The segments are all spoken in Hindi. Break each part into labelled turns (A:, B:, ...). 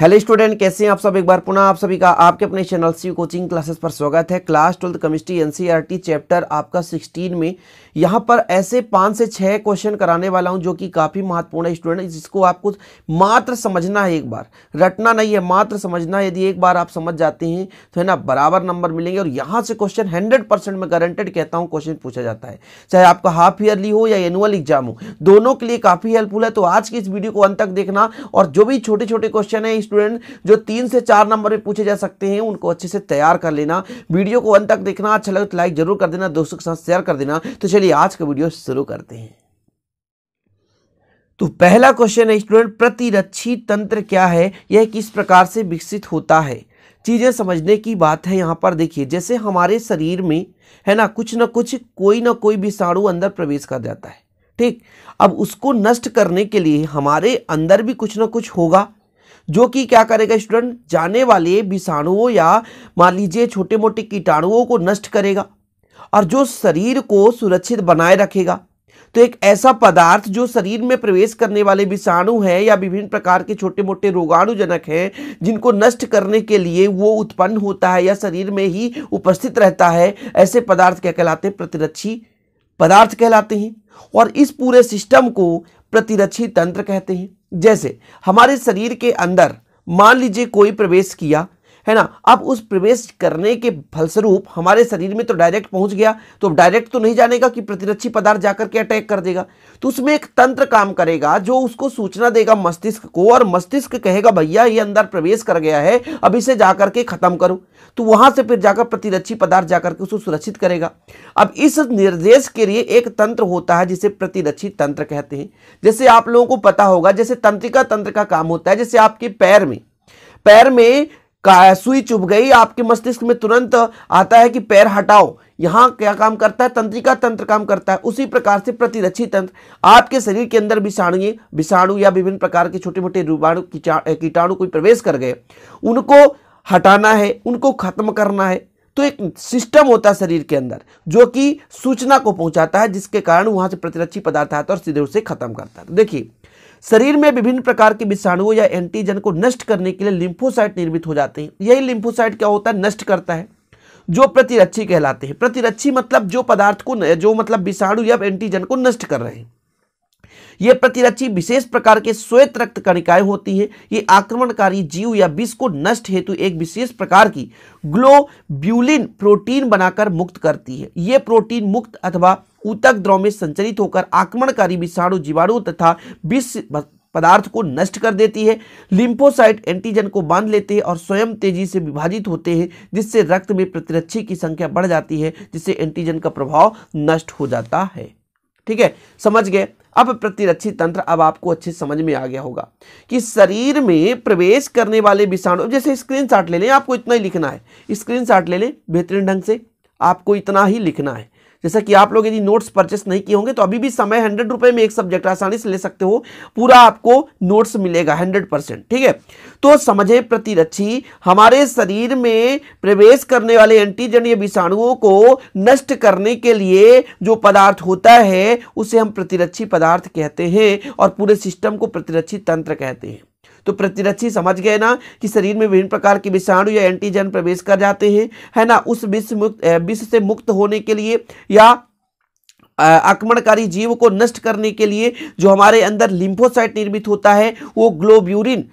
A: हेलो स्टूडेंट, कैसे हैं आप सब। एक बार पुनः आप सभी का आपके अपने चैनल सी कोचिंग क्लासेस पर स्वागत है। क्लास 12 केमिस्ट्री एनसीईआरटी चैप्टर आपका 16 में यहाँ पर ऐसे 5 से 6 क्वेश्चन कराने वाला हूँ जो कि काफ़ी महत्वपूर्ण है स्टूडेंट, जिसको आपको मात्र समझना है, एक बार रटना नहीं है, मात्र समझना है। यदि एक बार आप समझ जाते हैं तो है ना बराबर नंबर मिलेंगे। और यहाँ से क्वेश्चन 100% मैं गारंटेड कहता हूँ क्वेश्चन पूछा जाता है, चाहे आपका हाफ ईयरली हो या एनुअल एग्जाम हो, दोनों के लिए काफ़ी हेल्पफुल है। तो आज की इस वीडियो को अंत तक देखना, और जो भी छोटे छोटे क्वेश्चन है स्टूडेंट जो 3 से 4 नंबर में पूछे जा सकते हैं उनको अच्छे से तैयार कर लेना। वीडियो को अंत तक देखना, अच्छा लगे तो लाइक जरूर कर देना, दोस्तों के साथ शेयर कर देना। तो चलिए आज का वीडियो शुरू करते हैं। तो पहला क्वेश्चन है स्टूडेंट, प्रतिरक्षी तंत्र क्या है, यह किस प्रकार से विकसित होता है। चीजें समझने की बात है। यहां पर देखिए, जैसे हमारे शरीर में है ना कुछ ना कोई विषाणु अंदर प्रवेश कर जाता है, ठीक। अब उसको नष्ट करने के लिए हमारे अंदर भी कुछ ना कुछ होगा जो कि क्या करेगा स्टूडेंट, जाने वाले विषाणुओं या मान लीजिए छोटे मोटे कीटाणुओं को नष्ट करेगा और जो शरीर को सुरक्षित बनाए रखेगा। तो एक ऐसा पदार्थ जो शरीर में प्रवेश करने वाले विषाणु है या विभिन्न प्रकार के छोटे मोटे रोगाणुजनक हैं जिनको नष्ट करने के लिए वो उत्पन्न होता है या शरीर में ही उपस्थित रहता है, ऐसे पदार्थ क्या कहलाते हैं, प्रतिरक्षी पदार्थ कहलाते हैं। और इस पूरे सिस्टम को प्रतिरक्षी तंत्र कहते हैं। जैसे हमारे शरीर के अंदर मान लीजिए कोई प्रवेश किया है ना, अब उस प्रवेश करने के फलस्वरूप हमारे शरीर में तो डायरेक्ट पहुंच गया, तो डायरेक्ट तो नहीं जानेगा कि प्रतिरक्षी पदार्थ जाकर के अटैक कर देगा। तो उसमें एक तंत्र काम करेगा जो उसको सूचना देगा मस्तिष्क को, और मस्तिष्क कहेगा भैया ये अंदर प्रवेश कर गया है, अब इसे जाकर के खत्म करो। तो वहां से फिर जाकर प्रतिरक्षी पदार्थ जाकर के उसको सुरक्षित करेगा। अब इस निर्देश के लिए एक तंत्र होता है जिसे प्रतिरक्षी तंत्र कहते हैं। जैसे आप लोगों को पता होगा, जैसे तंत्रिका तंत्र का काम होता है, जैसे आपके पैर में सुई चुभ गई, आपके मस्तिष्क में तुरंत आता है कि पैर हटाओ। यहां क्या काम करता है, तंत्रिका तंत्र काम करता है। उसी प्रकार से प्रतिरक्षी तंत्र, आपके शरीर के अंदर विषाणु या विभिन्न प्रकार के छोटे मोटे रोगाणु कीटाणु कोई प्रवेश कर गए, उनको हटाना है, उनको खत्म करना है। तो एक सिस्टम होता है शरीर के अंदर जो कि सूचना को पहुंचाता है, जिसके कारण वहां से प्रतिरक्षी पदार्थ आता है और सीधे उसे खत्म करता है। देखिए, शरीर में विभिन्न प्रकार के विषाणुओं या एंटीजन को नष्ट करने के लिए लिम्फोसाइट निर्मित हो जाते हैं। यही लिम्फोसाइट क्या होता है, नष्ट करता है, जो प्रतिरक्षी कहलाते हैं। प्रतिरक्षी मतलब जो पदार्थ को, जो मतलब विषाणु या एंटीजन को नष्ट कर रहे हैं। ये प्रतिरक्षी विशेष प्रकार के श्वेत रक्त कणिकाएं होती हैं। ये आक्रमणकारी जीव या विष को नष्ट हेतु एक विशेष प्रकार की ग्लोब्यूलिन प्रोटीन बनाकर मुक्त करती है। ये प्रोटीन मुक्त अथवा ऊतक द्रव में संचरित होकर आक्रमणकारी विषाणु, जीवाणु तथा विष पदार्थ को नष्ट कर देती है। लिम्फोसाइट एंटीजन को बांध लेते हैं और स्वयं तेजी से विभाजित होते हैं, जिससे रक्त में प्रतिरक्षी की संख्या बढ़ जाती है, जिससे एंटीजन का प्रभाव नष्ट हो जाता है। ठीक है, समझ गए। अब प्रतिरक्षी तंत्र अब आपको अच्छे समझ में आ गया होगा कि शरीर में प्रवेश करने वाले विषाणु, जैसे स्क्रीनशॉट ले लें, आपको इतना ही लिखना है, स्क्रीनशॉट ले लें बेहतरीन ढंग से, आपको इतना ही लिखना है। जैसा कि आप लोग यदि नोट्स परचेस नहीं किए होंगे तो अभी भी समय 100 रुपए में एक सब्जेक्ट आसानी से ले सकते हो, पूरा आपको नोट्स मिलेगा 100%। ठीक है, तो समझे, प्रतिरक्षी हमारे शरीर में प्रवेश करने वाले एंटीजन या विषाणुओं को नष्ट करने के लिए जो पदार्थ होता है उसे हम प्रतिरक्षी पदार्थ कहते हैं, और पूरे सिस्टम को प्रतिरक्षी तंत्र कहते हैं। तो प्रतिरक्षी समझ गए ना कि शरीर में विभिन्न प्रकार के विषाणु या एंटीजन प्रवेश कर जाते हैं, है ना, उस विष से मुक्त होने के लिए या आक्रमणकारी जीव को नष्ट करने के लिए जो हमारे अंदर लिम्फोसाइट निर्मित होता है, वो ग्लोब्यूलिन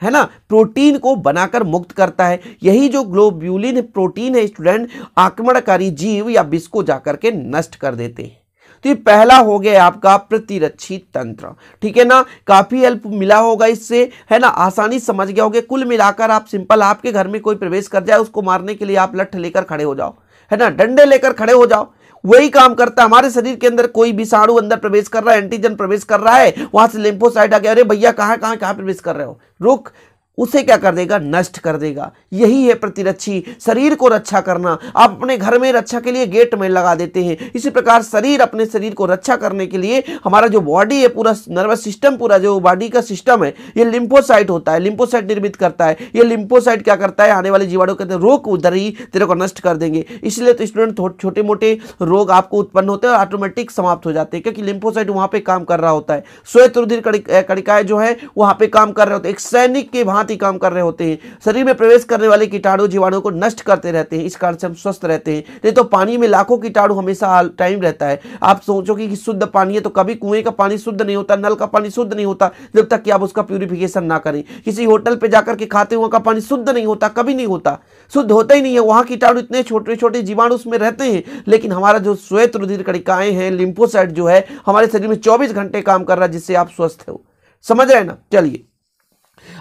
A: है ना प्रोटीन को बनाकर मुक्त करता है। यही जो ग्लोब्यूलिन प्रोटीन है स्टूडेंट, आक्रमणकारी जीव या विष को जाकर के नष्ट कर देते हैं। तो ये पहला हो गया आपका प्रतिरक्षी तंत्र। ठीक है ना, काफी हेल्प मिला होगा इससे, है ना, आसानी समझ गया होगा। कुल मिलाकर आप सिंपल, आपके घर में कोई प्रवेश कर जाए, उसको मारने के लिए आप लठ लेकर खड़े हो जाओ, है ना, डंडे लेकर खड़े हो जाओ, वही काम करता है। हमारे शरीर के अंदर कोई विषाणु अंदर प्रवेश कर रहा है, एंटीजन प्रवेश कर रहा है, वहां से लिम्फोसाइट आ गया, अरे भैया कहां प्रवेश कर रहे हो, रुक, उसे क्या कर देगा, नष्ट कर देगा। यही है प्रतिरक्षी, शरीर को रक्षा करना। आप अपने घर में रक्षा के लिए गेट में लगा देते हैं, इसी प्रकार शरीर अपने शरीर को रक्षा करने के लिए हमारा जो बॉडी है, पूरा नर्वस सिस्टम, पूरा जो बॉडी का सिस्टम है, ये लिम्फोसाइट होता है, लिम्फोसाइट निर्मित करता है। ये लिम्फोसाइट क्या करता है, आने वाले जीवाणु के रोग उधर ही तेरे को नष्ट कर देंगे। इसलिए तो स्टूडेंट छोटे मोटे रोग आपको उत्पन्न होते हैं और ऑटोमेटिक समाप्त हो जाते हैं, क्योंकि लिम्फोसाइट वहां पे काम कर रहा होता है। श्वेत रुधिर कणिकाएं जो है वहां पे काम कर रहे होते हैं, एक सैनिक के भांति काम कर रहे होते हैं, शरीर में प्रवेश करने वाले कीटाणु जीवाणु को नष्ट करते रहते हैं। इस कारण से हम स्वस्थ रहते हैं। नहीं तो पानी में लाखों कीटाणु हमेशा टाइम रहता है। आप सोचोगे कि शुद्ध पानी है, तो कभी कुएं का पानी शुद्ध नहीं होता, नल का पानी शुद्ध नहीं होता जब तक कि आप उसका प्यूरिफिकेशन ना करें। किसी होटल पे जाकर के खाते हुए का पानी शुद्ध नहीं होता, कभी नहीं होता, शुद्ध होता ही नहीं है। वहां कीटाणु इतने छोटे छोटे जीवाणु उसमें रहते हैं, लेकिन हमारा जो श्वेत रुधिर कणिकाएं हैं, लिम्फोसाइट जो है हमारे शरीर में 24 घंटे काम कर रहा है, जिससे आप स्वस्थ हो। समझ रहे हैं ना। चलिए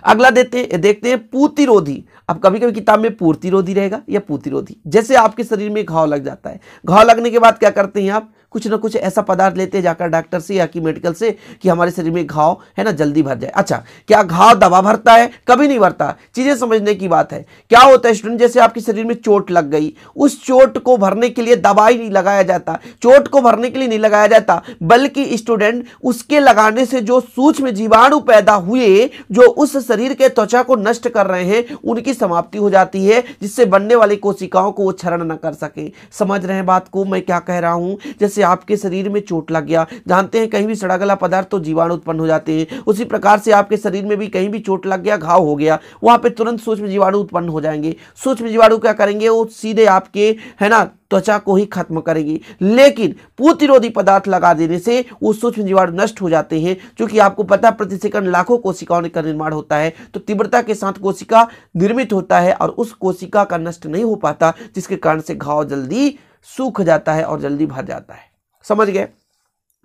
A: अगला देखते हैं पूतिरोधी। अब कभी कभी किताब में पूर्तिरोधी रहेगा या पूतिरोधी। जैसे आपके शरीर में घाव लग जाता है, घाव लगने के बाद क्या करते हैं आप, कुछ ना कुछ ऐसा पदार्थ लेते हैं जाकर डॉक्टर से या कि मेडिकल से कि हमारे शरीर में घाव है ना जल्दी भर जाए। अच्छा, क्या घाव दवा भरता है? कभी नहीं भरता। चीजें समझने की बात है। क्या होता है स्टूडेंट, जैसे आपके शरीर में चोट लग गई, उस चोट को भरने के लिए दवाई नहीं लगाया जाता, चोट को भरने के लिए नहीं लगाया जाता, बल्कि स्टूडेंट उसके लगाने से जो सूक्ष्म जीवाणु पैदा हुए, जो उस शरीर के त्वचा को नष्ट कर रहे हैं, उनकी समाप्ति हो जाती है, जिससे बनने वाली कोशिकाओं को वो क्षरण न कर सके। समझ रहे हैं बात को मैं क्या कह रहा हूं। जैसे आपके शरीर में चोट लग गया, जानते हैं कहीं भी सड़ा गला पदार्थ तो जीवाणु उत्पन्न हो जाते हैं, उसी प्रकार से आपके शरीर में भी कहीं भी चोट लग गया, घाव हो गया, वहां पे तुरंत सूक्ष्म जीवाणु उत्पन्न हो जाएंगे। सूक्ष्म जीवाणु क्या करेंगे, वो सीधे आपके है ना त्वचा को ही खत्म करेंगी। लेकिन पूतिरोधी पदार्थ लगा देने से वो सूक्ष्म जीवाणु नष्ट हो जाते हैं। क्योंकि आपको पता है प्रति सेकंड लाखों कोशिकाओं का निर्माण होता है, तो तीव्रता के साथ कोशिका निर्मित होता है और उस कोशिका का नष्ट नहीं हो पाता, जिसके कारण से घाव जल्दी सूख जाता है और जल्दी भर जाता है। समझ गए।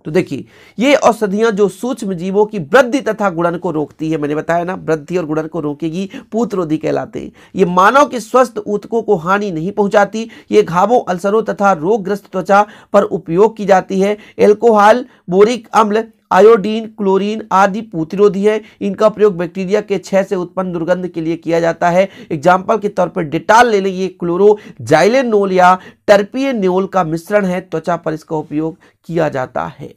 A: तो देखिए ये औषधियां जो सूक्ष्म जीवों की वृद्धि तथा गुणन को रोकती है, मैंने बताया ना वृद्धि और गुणन को रोकेगी, पूतरोधी कहलाते हैं। ये मानव के स्वस्थ ऊतकों को हानि नहीं पहुंचाती। ये घावों, अल्सरों तथा रोगग्रस्त त्वचा पर उपयोग की जाती है। एल्कोहल, बोरिक अम्ल, आयोडीन, क्लोरीन आदि पूतिरोधी है। इनका प्रयोग बैक्टीरिया के क्षय से उत्पन्न दुर्गंध के लिए किया जाता है। एग्जाम्पल के तौर पर डेटॉल ले लीजिए, क्लोरोजाइलेनोल या टर्पिएनोल का मिश्रण है, त्वचा पर इसका उपयोग किया जाता है।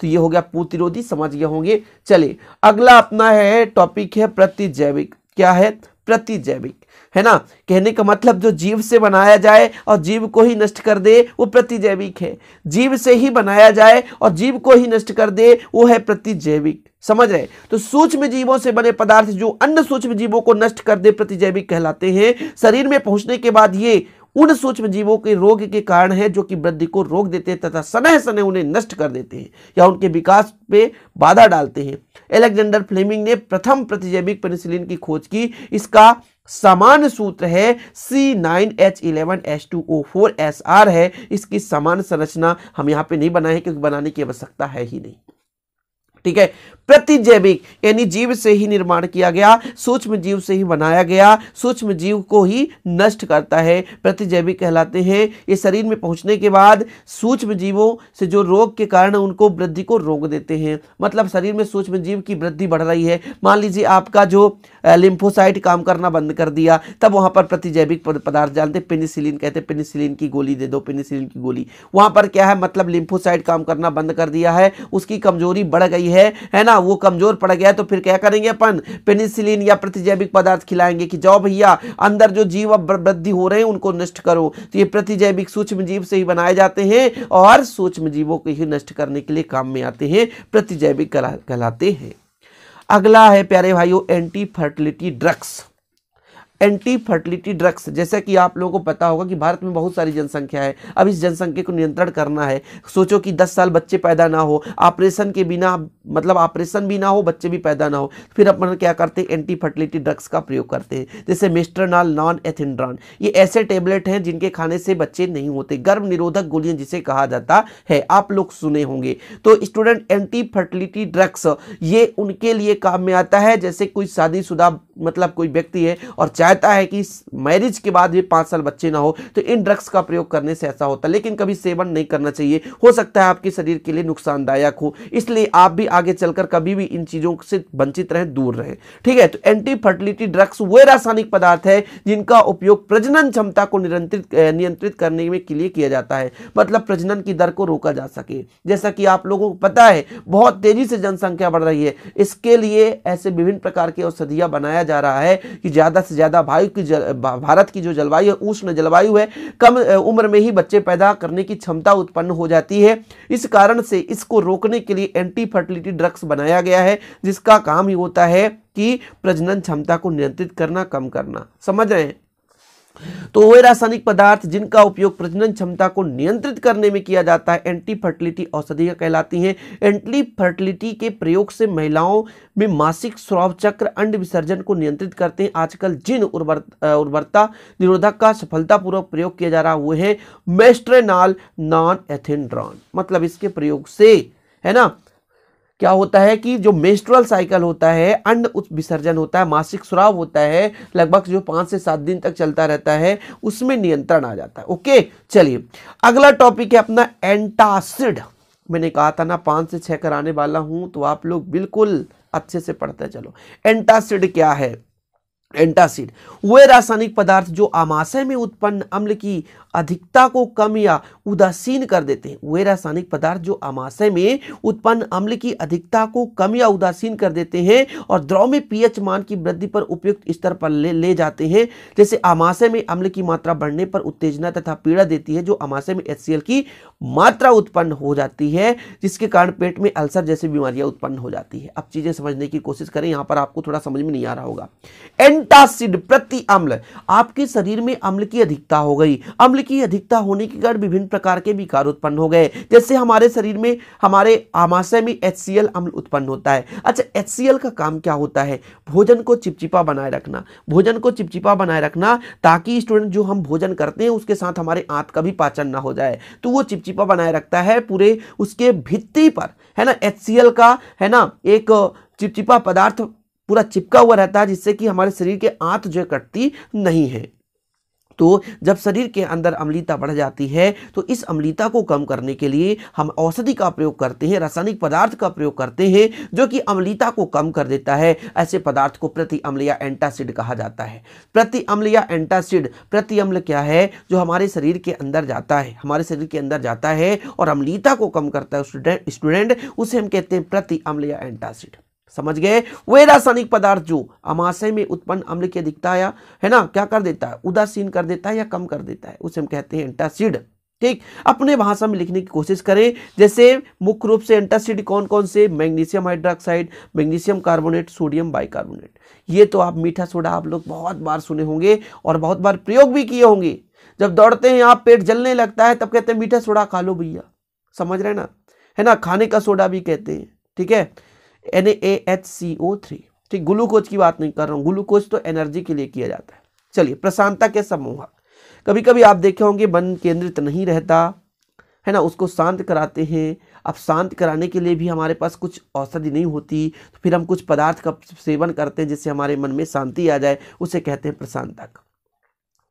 A: तो ये हो गया पूतिरोधी, समझ गए होंगे। चलिए अगला अपना है टॉपिक है प्रतिजैविक। क्या है? प्रतिजैविक, है ना। कहने का मतलब जो जीव से बनाया जाए और जीव को ही नष्ट कर दे वो प्रतिजैविक है। जीव से ही बनाया जाए और जीव को ही नष्ट कर दे वो है प्रतिजैविक। समझ रहे? तो सूक्ष्म जीवों से बने पदार्थ जो अन्य सूक्ष्म जीवों को नष्ट कर दे प्रतिजैविक कहलाते हैं। शरीर में पहुंचने के बाद ये उन सूक्ष्म जीवों के रोग के कारण है जो कि वृद्धि को रोक देते हैं तथा सनह सनह उन्हें नष्ट कर देते हैं या उनके विकास पे बाधा डालते हैं। अलेक्जेंडर फ्लेमिंग ने प्रथम प्रतिजैविक पेनिसिलिन की खोज की। इसका सामान्य सूत्र है C9H11H2O4SR है। इसकी सामान्य संरचना हम यहाँ पे नहीं बनाए क्योंकि बनाने की आवश्यकता है ही नहीं। ठीक है। प्रतिजैविक यानी जीव से ही निर्माण किया गया, सूक्ष्म जीव से ही बनाया गया, सूक्ष्म जीव को ही नष्ट करता है, प्रतिजैविक कहलाते हैं। ये शरीर में पहुंचने के बाद सूक्ष्म जीवों से जो रोग के कारण उनको वृद्धि को रोक देते हैं। मतलब शरीर में सूक्ष्म जीव की वृद्धि बढ़ रही है, मान लीजिए आपका जो लिम्फोसाइट काम करना बंद कर दिया, तब वहां पर प्रतिजैविक पदार्थ डालते, पेनिसिलिन कहते हैं, पेनिसिलिन की गोली दे दो, पेनिसिलिन की गोली। वहां पर क्या है, मतलब लिम्फोसाइट काम करना बंद कर दिया है, उसकी कमजोरी बढ़ गई है ना, वो कमजोर पड़ गया, तो फिर क्या करेंगे अपन, पेनिसिलिन या प्रतिजैविक पदार्थ खिलाएंगे कि जाओ भैया अंदर जो जीव वृद्धि हो रहे हैं उनको नष्ट करो। तो ये प्रतिजैविक सूक्ष्म जीव से ही बनाए जाते हैं और सूक्ष्म जीवों को ही नष्ट करने के लिए काम में आते हैं, प्रतिजैविक कहलाते हैं। अगला है प्यारे भाइयों anti fertility drugs. Anti fertility drugs, जैसा कि आप लोगों को पता होगा कि भारत में बहुत सारी जनसंख्या है। अब इस जनसंख्या को नियंत्रण करना है। सोचो कि 10 साल बच्चे पैदा ना हो, ऑपरेशन के बिना, मतलब ऑपरेशन भी ना हो, बच्चे भी पैदा ना हो, फिर अपन क्या करते हैं, एंटी फर्टिलिटी ड्रग्स का प्रयोग करते हैं। जैसे मेस्ट्रानॉल, नॉन एथिंड्रॉन, ये ऐसे टेबलेट हैं जिनके खाने से बच्चे नहीं होते, गर्भ निरोधक गोलियां जिसे कहा जाता है, आप लोग सुने होंगे। तो स्टूडेंट एंटी फर्टिलिटी ड्रग्स ये उनके लिए काम में आता है, जैसे कोई शादीशुदा मतलब कोई व्यक्ति है और चाइल्ड कहता है कि मैरिज के बाद भी 5 साल बच्चे ना हो, तो इन ड्रग्स का प्रयोग करने से ऐसा होता है। लेकिन कभी सेवन नहीं करना चाहिए, हो सकता है आपके शरीर के लिए नुकसानदायक हो, इसलिए आप भी आगे चलकर कभी भी इन चीजों से वंचित रहें, दूर रहें। ठीक है, तो एंटी फर्टिलिटी ड्रग्स वे रासायनिक पदार्थ है जिनका उपयोग प्रजनन क्षमता को नियंत्रित करने में के लिए किया जाता है, मतलब प्रजनन की दर को रोका जा सके। जैसा कि आप लोगों को पता है बहुत तेजी से जनसंख्या बढ़ रही है, इसके लिए ऐसे विभिन्न प्रकार की औषधियां बनाया जा रहा है कि ज्यादा से ज्यादा भारत की जो जलवायु है, उष्ण जलवायु है, कम उम्र में ही बच्चे पैदा करने की क्षमता उत्पन्न हो जाती है। इस कारण से इसको रोकने के लिए एंटी फर्टिलिटी ड्रग्स बनाया गया है, जिसका काम ही होता है कि प्रजनन क्षमता को नियंत्रित करना, कम करना। समझ रहे हैं? तो वे रासायनिक पदार्थ जिनका उपयोग प्रजनन क्षमता को नियंत्रित करने में किया जाता है एंटी फर्टिलिटी औषधियां कहलाती हैं। एंटी फर्टिलिटी के प्रयोग से महिलाओं में मासिक स्राव चक्र, अंड विसर्जन को नियंत्रित करते हैं। आजकल जिन उर्वरता निरोधक का सफलतापूर्वक प्रयोग किया जा रहा वो है मेस्ट्रेनॉल नॉन एथेनड्रॉन। मतलब इसके प्रयोग से, है ना, क्या होता है कि जो मेंस्ट्रुअल साइकिल होता है, अंड विसर्जन होता है, मासिक स्राव होता है, लगभग जो 5 से 7 दिन तक चलता रहता है, उसमें नियंत्रण आ जाता है। ओके, चलिए अगला टॉपिक है अपना एंटासिड। मैंने कहा था ना 5 से 6 कराने वाला हूं, तो आप लोग बिल्कुल अच्छे से पढ़ते चलो। एंटासिड क्या है? एंटासिड वे रासायनिक पदार्थ जो आमाशय में उत्पन्न अम्ल की अधिकता को कम या उदासीन कर देते हैं। वे रासायनिक पदार्थ जो आमाशय में उत्पन्न अम्ल की अधिकता को कम या उदासीन कर देते हैं और द्रव में पीएच मान की वृद्धि पर उपयुक्त स्तर पर ले जाते हैं। जैसे आमाशय में अम्ल की मात्रा बढ़ने पर उत्तेजना तथा पीड़ा देती है, जो आमाशय में HCl की मात्रा उत्पन्न हो जाती है, जिसके कारण पेट में अल्सर जैसी बीमारियां उत्पन्न हो जाती है। अब चीजें समझने की कोशिश करें, यहां पर आपको थोड़ा समझ में नहीं आ रहा होगा। एंटासिड प्रति अम्ल, आपके शरीर में अम्ल की अधिकता हो गई, अम्ल की अधिकता होने के कारण विभिन्न प्रकार के विकार उत्पन्न हो गए। जैसे हमारे शरीर में, हमारे आमाशय में HCl अम्ल उत्पन्न होता है। अच्छा, HCl का काम क्या होता है? भोजन को चिपचिपा बनाए रखना, भोजन को चिपचिपा बनाए रखना, ताकि स्टूडेंट जो हम भोजन करते हैं उसके साथ हमारे आंत का भी पाचन ना हो जाए, तो वो चिपचिपा बनाए रखता है पूरे उसके भित्ति पर, है ना। HCl का, है ना, एक चिपचिपा पदार्थ पूरा चिपका हुआ रहता है, जिससे कि हमारे शरीर के आंत जो कटती नहीं है। तो जब शरीर के अंदर अम्लीयता बढ़ जाती है, तो इस अम्लीयता को कम करने के लिए हम औषधि का प्रयोग करते हैं, रासायनिक पदार्थ का प्रयोग करते हैं, जो कि अम्लीयता को कम कर देता है। ऐसे पदार्थ को प्रति अम्ल या एंटासिड कहा जाता है। प्रति अम्ल या एंटासिड, प्रति अम्ल क्या है? जो हमारे शरीर के अंदर जाता है, हमारे शरीर के अंदर जाता है और अम्लीयता को कम करता है स्टूडेंट, उसे हम कहते हैं प्रति अम्ल या एंटासिड। समझ गए? वे रासायनिक पदार्थ जो आमाशय में उत्पन्न अम्ल की अधिकता या, है ना, क्या कर देता है? उदासीन कर देता है या कम कर देता है, उसे हम कहते हैं एंटासिड। ठीक, अपने भाषा में लिखने की कोशिश करें। जैसे मुख्य रूप से एंटासिड कौन कौन से? Magnesium hydroxide, magnesium carbonate, sodium bicarbonate. ये तो आप मीठा सोडा आप लोग बहुत बार सुने होंगे और बहुत बार प्रयोग भी किए होंगे। जब दौड़ते हैं आप, पेट जलने लगता है, तब कहते हैं मीठा सोडा खा लो भैया। समझ रहे ना, है ना, खाने का सोडा भी कहते हैं। ठीक है, NaHCO3। ठीक, ग्लूकोज की बात नहीं कर रहा हूं, ग्लूकोज तो एनर्जी के लिए किया जाता है। चलिए, प्रशांतता के समूह, कभी कभी आप देखे होंगे मन केंद्रित नहीं रहता, है ना, उसको शांत कराते हैं। अब शांत कराने के लिए भी हमारे पास कुछ औषधि नहीं होती, तो फिर हम कुछ पदार्थ का सेवन करते हैं जिससे हमारे मन में शांति आ जाए, उसे कहते हैं प्रशांतक।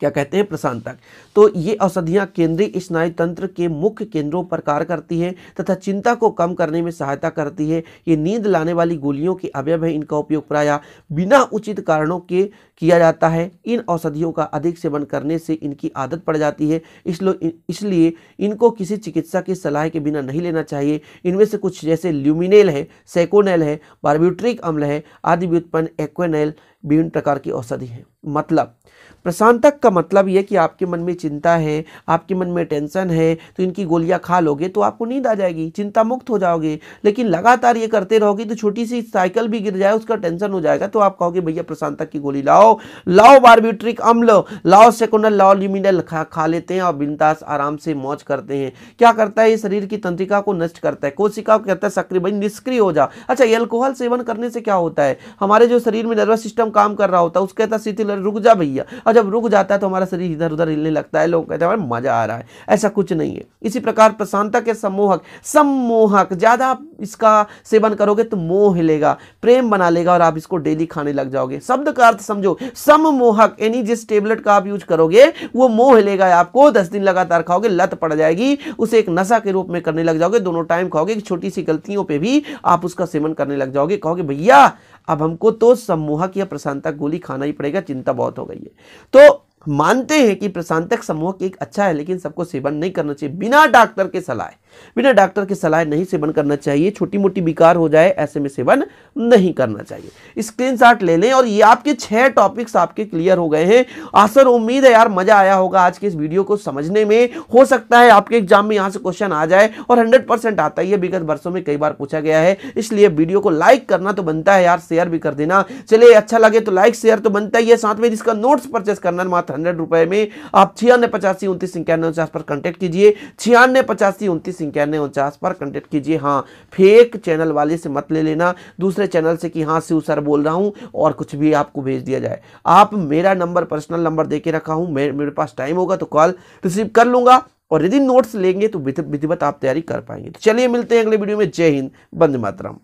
A: क्या कहते हैं? प्रशांतक। तो ये औषधियां केंद्रीय स्नायु तंत्र के मुख्य केंद्रों पर कार्य करती हैं तथा चिंता को कम करने में सहायता करती है। ये नींद लाने वाली गोलियों के अवयव है। इनका उपयोग प्रायः बिना उचित कारणों के किया जाता है। इन औषधियों का अधिक सेवन करने से इनकी आदत पड़ जाती है, इसलिए इनको किसी चिकित्सा की सलाह के बिना नहीं लेना चाहिए। इनमें से कुछ जैसे ल्यूमिनेल है, सेकोनेल है, बारब्यूट्रिक अम्ल है आदि व्युत्पन्न एक्वेनेल विभिन्न प्रकार की औषधि है। मतलब प्रशांतक का मतलब यह कि आपके मन में चिंता है, आपके मन में टेंशन है, तो इनकी गोलियां खा लोगे तो आपको नींद आ जाएगी, चिंता मुक्त हो जाओगे। लेकिन लगातार ये करते रहोगे तो छोटी सी साइकिल भी गिर जाए उसका टेंशन हो जाएगा, तो आप कहोगे भैया प्रशांतक की गोली लाओ, लाओ बारब्यूट्रिक अम्ल, लाओ सेकोनेल, लाओ ल्यूमिनेल, खा लेते हैं और बिंदास आराम से मौज करते हैं। क्या करता है? ये शरीर की तंत्रिका को नष्ट करता है, कोशिका को कहता है सक्रिय, भाई निष्क्रिय हो जा। अच्छा, एल्कोहल सेवन करने से क्या होता है? हमारे जो शरीर में नर्वस सिस्टम काम कर रहा होता है उसके कहता शिथिल रुक जा भैया, और जब रुक जाता है तो हमारा शरीर इधर उधर हिलने लगता है, लोग कहते हैं मजा आ रहा है। ऐसा कुछ नहीं है। इसी प्रकार प्रशांतता के सम्मोहक ज्यादा इसका सेवन करोगे तो मोह हिलेगा, प्रेम बना लेगा और आप इसको डेली खाने लग जाओगे। शब्द का अर्थ समझो, सम्मोहक यानी जिस टेबलेट का आप यूज करोगे वो मोह हिलेगा आपको, 10 दिन लगातार खाओगे लत पड़ जाएगी, उसे एक नशा के रूप में करने लग जाओगे, दोनों टाइम खाओगे, छोटी सी गलतियों पे भी आप उसका सेवन करने लग जाओगे, कहोगे भैया अब हमको तो सम्मोहक या प्रशांतक गोली खाना ही पड़ेगा, चिंता बहुत हो गई है। तो मानते हैं कि प्रशांतक सम्मोहक एक अच्छा है, लेकिन सबको सेवन नहीं करना चाहिए, बिना डॉक्टर के सलाह नहीं सेवन करना चाहिए। छोटी मोटी विकार हो जाए ऐसे में सेवन नहीं करना चाहिए। स्क्रीनशॉट ले लें और ये आपके 6 टॉपिक्स आपके क्लियर हो गए हैं। आशा और उम्मीद है यार मजा आया होगा आज के इस वीडियो को समझने में। हो सकता है आपके एग्जाम में यहां से क्वेश्चन आ जाए, और 100% आता ही है, विगत वर्षों में कई बार पूछा गया है। इसलिए वीडियो को लाइक करना तो बनता है यार, शेयर भी कर देना। चलिए अच्छा लगे तो लाइक शेयर तो बनता ही है, साथ में इसका नोट्स परचेस करना मात्र 100 रुपए में। आप 968529 पर कॉन्टेक्ट कीजिए, 968529 पर कॉन्टेक्ट कीजिए। हाँ, फेक चैनल वाले से मत ले लेना, दूसरे चैनल से कि हाँ शिव सर बोल रहा हूं और कुछ भी आपको भेज दिया जाए। आप मेरा नंबर पर्सनल नंबर दे के रखा हूं, मेरे पास टाइम होगा तो कॉल रिसीव कर लूंगा, और यदि नोट्स लेंगे तो विधिवत आप तैयारी कर पाएंगे। तो चलिए मिलते हैं अगले वीडियो में। जय हिंद, वंदे मातरम।